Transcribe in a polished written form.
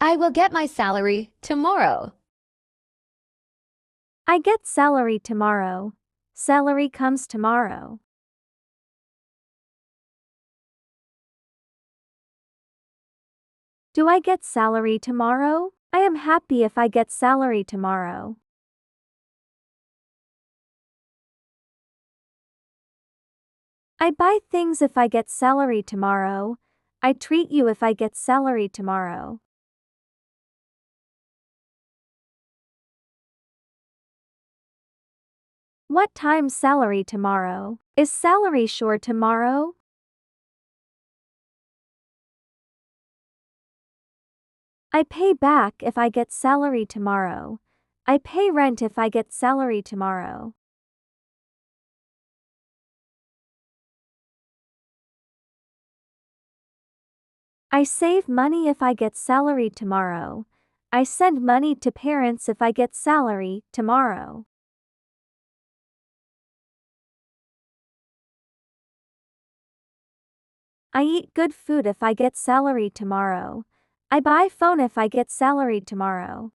I will get my salary tomorrow. I get salary tomorrow. Salary comes tomorrow. Do I get salary tomorrow? I am happy if I get salary tomorrow. I buy things if I get salary tomorrow. I treat you if I get salary tomorrow. What time salary tomorrow? Is salary sure tomorrow? I pay back if I get salary tomorrow. I pay rent if I get salary tomorrow. I save money if I get salary tomorrow. I send money to parents if I get salary tomorrow. I eat good food if I get salary tomorrow. I buy phone if I get salary tomorrow.